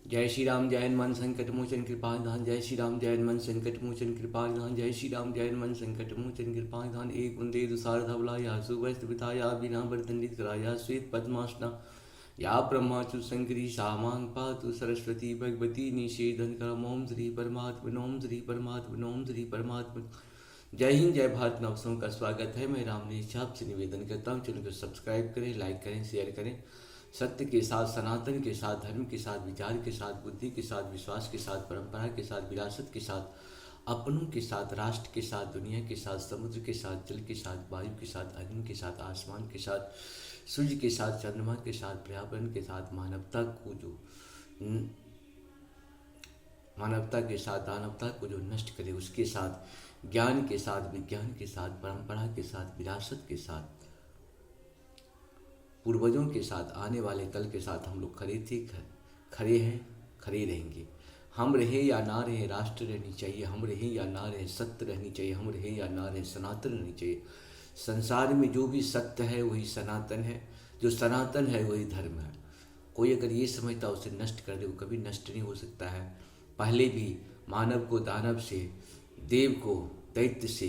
जय श्री राम जय हनुमान संकट मोचन कृपा निधान। जय श्री राम जय हनुमान संकट मोचन कृपा निधान। जय श्री राम जय हनुमान संकट मोचन कृपा निधान। एक वंदे दुसार धवला या सुवस्त विधाया बिना वर्दंडित कराया श्वेत पद्मासना या ब्रह्माचु शंकरी सामांग पातु सरस्वती भगवती निषेधन करम। ओम श्री परमात्मन ओम श्री परमात्मन ओम श्री परमात्मन। जय हिंद जय भारत। नवसों का स्वागत है। मैं राम ने आपसे निवेदन करता हूँ, चैनल को सब्सक्राइब करें, लाइक करें, शेयर करें। सत्य के साथ, सनातन के साथ, धर्म के साथ, विचार के साथ, बुद्धि के साथ, विश्वास के साथ, परंपरा के साथ, विरासत के साथ, अपनों के साथ, राष्ट्र के साथ, दुनिया के साथ, समुद्र के साथ, जल के साथ, वायु के साथ, अग्नि के साथ, आसमान के साथ, सूर्य के साथ, चंद्रमा के साथ, पर्यावरण के साथ, मानवता के साथ, दानवता को जो नष्ट करे उसके साथ, ज्ञान के साथ, विज्ञान के साथ, परंपरा के साथ, विरासत के साथ, पूर्वजों के साथ, आने वाले कल के साथ हम लोग खड़े हैं, खड़े रहेंगे। हम रहे या ना रहे, राष्ट्र रहनी चाहिए। हम रहे या ना रहे, सत्य रहनी चाहिए। हम रहे या ना रहे, सनातन रहनी चाहिए। संसार में जो भी सत्य है वही सनातन है, जो सनातन है वही धर्म है। कोई अगर ये समझता उसे नष्ट कर दे, वो कभी नष्ट नहीं हो सकता है। पहले भी मानव को दानव से, देव को दैत्य से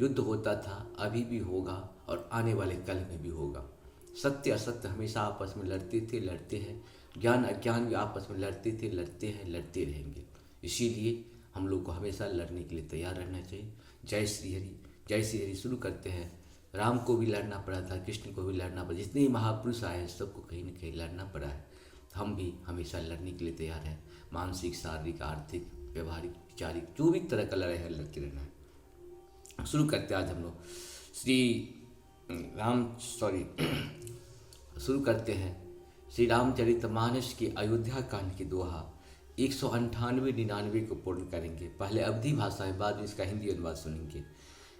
युद्ध होता था, अभी भी होगा और आने वाले कल में भी होगा। सत्य असत्य हमेशा आपस में लड़ते थे, लड़ते हैं। ज्ञान अज्ञान भी आपस में लड़ते थे, लड़ते हैं, लड़ते रहेंगे। इसीलिए हम लोग को हमेशा लड़ने के लिए तैयार रहना चाहिए। जय श्री हरि, जय श्री हरि। शुरू करते हैं। राम को भी लड़ना पड़ा था, कृष्ण को भी लड़ना पड़ा। जितने महापुरुष आए हैं सबको कहीं न कहीं लड़ना पड़ा है। हम भी हमेशा लड़ने के लिए तैयार हैं। मानसिक, शारीरिक, आर्थिक, व्यवहारिक, वैचारिक, जो भी तरह का लड़ाई है लड़ते रहना है। शुरू करते हैं आज हम लोग शुरू करते हैं श्री रामचरितमानस की अयोध्या कांड की दोहा 198-99 को पूर्ण करेंगे। पहले अवधी भाषा है, बाद में इसका हिंदी अनुवाद सुनेंगे।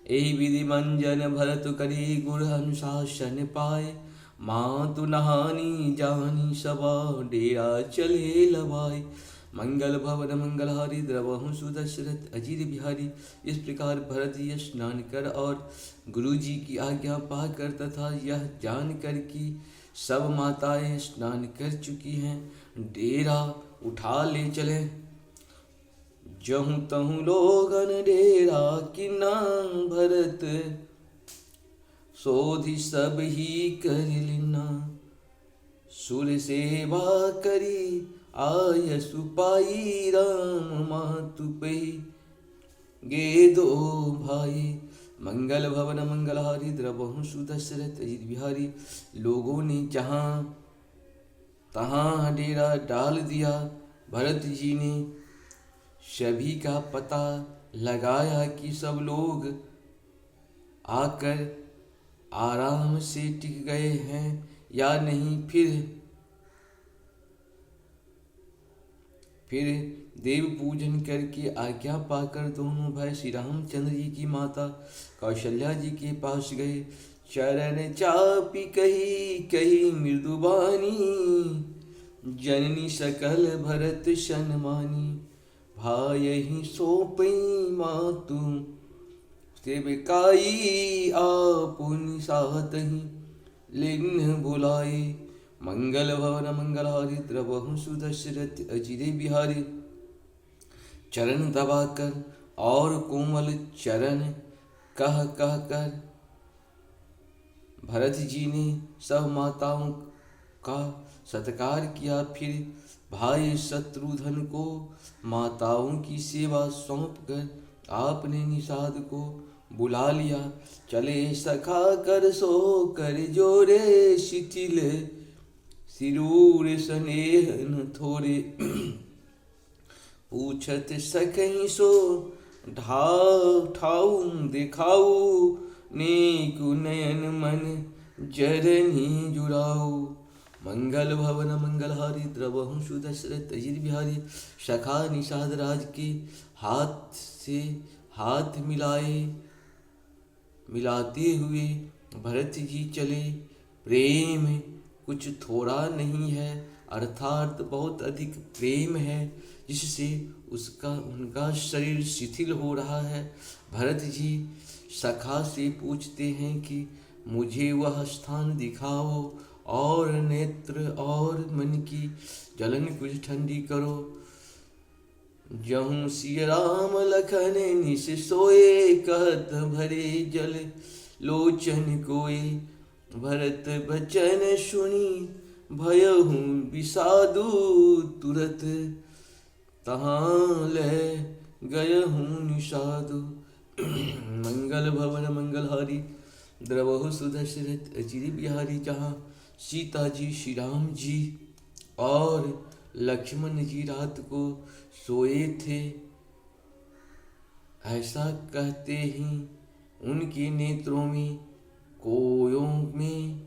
एहि विधि मंजन भरत करी गुर अनुशासन पाए, मातु नहानी जानी सबा डेरा चले लवाए। मंगल भवन मंगल हारी द्रवहु सुदशरथ अजीर बिहारी। इस प्रकार भरत जी स्नान कर और गुरु जी की आज्ञा पाकर तथा यह जान कर कि सब माताएं स्नान कर चुकी हैं, डेरा उठा ले चले। जहूँ तहूँ लोगन डेरा किन्ना भरत, सोधि सब ही कर लिना। सुर सेवा करी आय सुपाई, राम मातु पे गे दो भाई। मंगल भवन मंगल हारी द्रवहु सुदशरथ अजित बिहारी। लोगों ने जहाँ तहाँ डेरा डाल दिया, भरत जी ने सभी का पता लगाया कि सब लोग आकर आराम से टिक गए हैं या नहीं। फिर देव पूजन करके आज्ञा पाकर दोनों भाई श्री रामचंद्र जी की माता कौशल्या जी के पास गए। चरण चापी कही कही मृदुबानी, जननी सकल भरत सन्मानी। भाई ही सौंपई मातु सेवकाई, आपुन सातहि लिन्ह बुलाए। मंगल भवन मंगल हारी द्रवहु सुदशरथ अजिरे बिहारी। चरण दबाकर और कोमल चरण कह कर भरत जी ने सब माताओं का सत्कार किया। फिर भाई शत्रुघ्न को माताओं की सेवा सौंप कर आपने निषाद को बुला लिया। चले सखा कर सो कर जोरे, शिथिल सिरूर स्नेह न थोरे। पूछत सकहीं सो ठाऊ दिखाऊ, नेकु नयन मन जरनी जुड़ाऊ। मंगल भवन मंगल हारी द्रवहु सुदशरथ अजित बिहारी। सखा निषाद राज के हाथ से हाथ मिलाते हुए भरत जी चले। प्रेम कुछ थोड़ा नहीं है, अर्थात बहुत अधिक प्रेम है, जिससे उनका शरीर शिथिल हो रहा है। भरत जी सखा से पूछते हैं कि मुझे वह स्थान दिखाओ और नेत्र और मन की जलन कुछ ठंडी करो। जहूँ सिय राम लखन निस सोए, कहत भरे जल लोचन कोय। भरत बचन सुनी भयहु विषादु, तुरत तहाँ ले गयहु निषादु। मंगल भवन मंगलहारी, द्रवहु सुदशरथ अजिर बिहारी। जहाँ सीता जी, श्री राम जी और लक्ष्मण जी रात को सोए थे, ऐसा कहते ही उनके नेत्रों में, कोयों में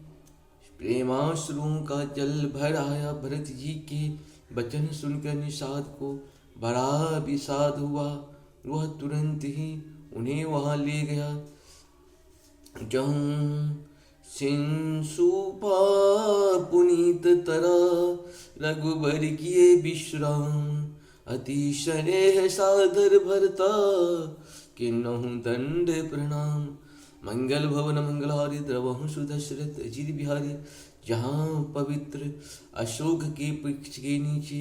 प्रेमाश्रुओं का जल भर आया। भरत जी के वचन सुनकर निषाद को बड़ा विषाद हुआ। वह तुरंत ही उन्हें वहां ले गया। जहूँ सिंसुपा पुनीत तरा, रघुबर किए विश्राम। अति स्नेह सादर भरता, किन्हु दंड प्रणाम। मंगल भवन मंगलहारी, द्रवहु सुदशरथ अजिर बिहारी। जहाँ पवित्र अशोक के वृक्ष के नीचे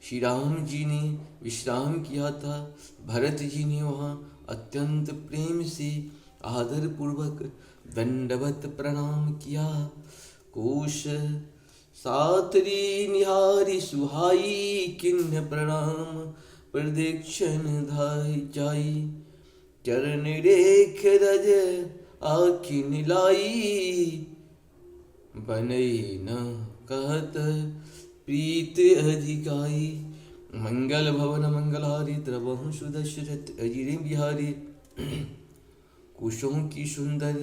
श्री राम जी ने विश्राम किया था, भरत जी ने वहाँ अत्यंत प्रेम से आदर पूर्वक दंडवत प्रणाम किया। कोश सातरी निहारी सुहाई, किन्ह प्रणाम प्रदक्षिण धाई जाई। चरण रेख रज आखिन लाई, बनई न कहत प्रीत अधिकाई। मंगल भवन मंगलहारी, द्रवहु सुदशरथ अजिर बिहारी। कुशों की सुंदर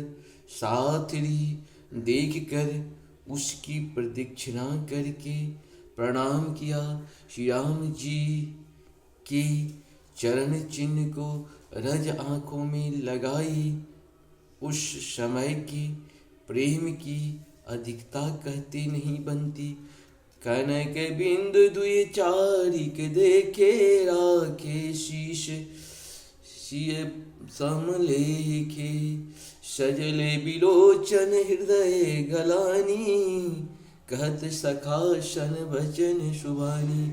साथरी देख कर उसकी प्रदक्षिणा करके प्रणाम किया। श्री राम जी के चरण चिन्ह को रज आंखों में लगाई। उस समय की प्रेम की अधिकता कहते नहीं बनती। कनक बिंदु दुई चारिक देखे, राखे शीश सिय समलेखे। सजले बिलोचन हृदय गलानी, कहत सखा शन वचन शुभानी।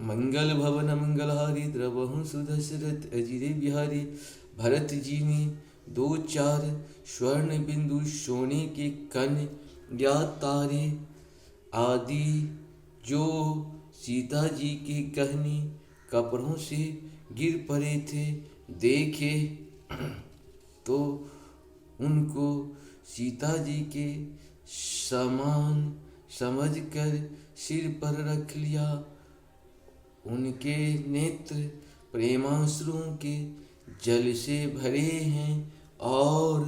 मंगल भवन मंगलहारी, द्रवहु सुदशरथ अजिर बिहारी। भरत जी ने 2-4 स्वर्ण बिंदु सोने के कण या तारे आदि जो सीता जी के गहने कपड़ों से गिर पड़े थे देखे, तो उनको सीता जी के समान समझकर सिर पर रख लिया। उनके नेत्र प्रेमाश्रुओं के जल से भरे हैं और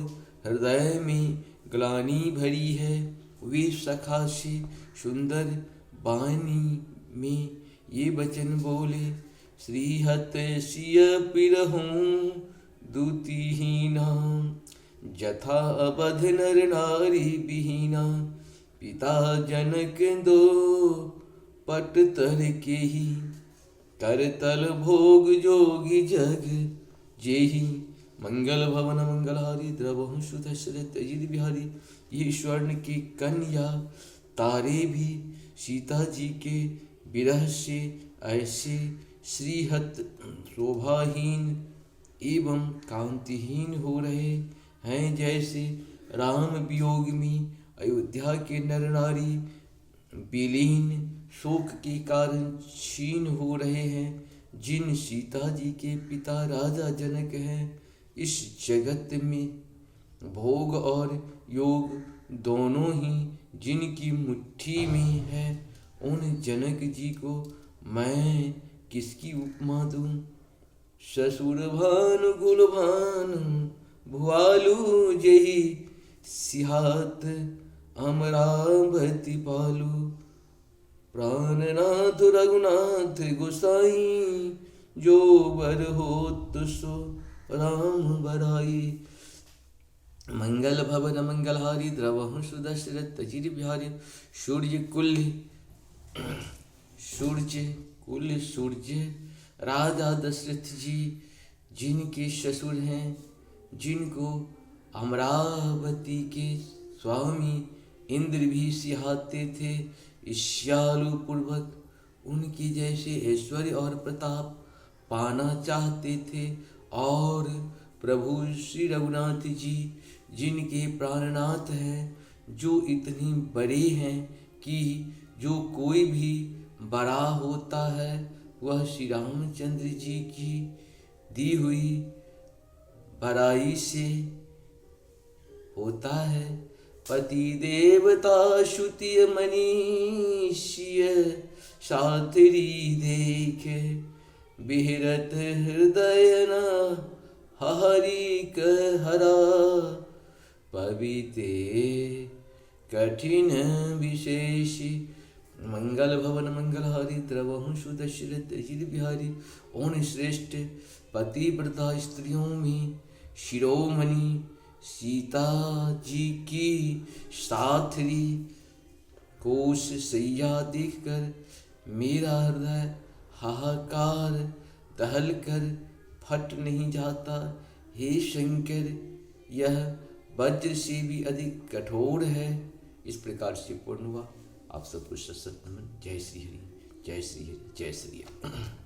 हृदय में ग्लानि भरी है। वे सखा से सुंदर वाणी में ये वचन बोले, श्रीहत सिय पिरहूँ दुतिहीना, जथा अबध नर नारी बिहीना। पिता जनक दो पट तर के ही, कर तल भोग जोगी जग जेहि। मंगल भवन मंगलहारी, द्रवहु सुदशरथ अजिर बिहारी। ये स्वर्ण की कन्या तारे भी सीता जी के विरह से ऐसे श्रीहत शोभाहीन एवं कांतिहीन हो रहे हैं, जैसे राम वियोग में अयोध्या के नर नारी विलीन शोक के कारण क्षीण हो रहे हैं, जिन सीता जी के पिता राजा जनक हैं। इस जगत में भोग और योग दोनों ही जिनकी मुट्ठी में है, उन जनक जी को मैं किसकी उपमा दूं। ससुर भानु कुल भानु, भुआलू जेहि सिहात अमरावती पालू। प्राणनाथ रघुनाथ गोसाई, जो बर होत सो राम बराई। मंगल भवन मंगलहारी, द्रवहु सुदशरथ अजिर बिहारी। सूर्य कुल सूर्य राजा दशरथ जी, जिनके ससुर हैं, जिनको अमरावती के स्वामी इंद्र भी सिहाते थे ईर्ष्यालु पूर्वक, उनके जैसे ऐश्वर्य और प्रताप पाना चाहते थे। और प्रभु श्री रघुनाथ जी जिनके प्राणनाथ हैं, जो इतने बड़े हैं कि जो कोई भी बड़ा होता है वह श्री रामचंद्र जी की दी हुई बड़ाई से होता है। पति देवता श्रुति मनीषीय शास्त्री देख, बिहरत हृदय न हरि कहरा, पविते कठिन विशेष, मंगल भवन मंगलहारी, द्रवहु सुदशरथ अजित बिहारी। उन श्रेष्ठ पतिव्रता स्त्रियों में शिरोमणि सीता जी की साथरी कोश सैया देखकर मेरा हृदय हाहाकार दहल कर फट नहीं जाता। हे शंकर, यह वज्र से भी अधिक कठोर है। इस प्रकार से पूर्ण हुआ। आप सबको सत नमन। जय श्री हरि, जय श्री हरि, जय श्री राम।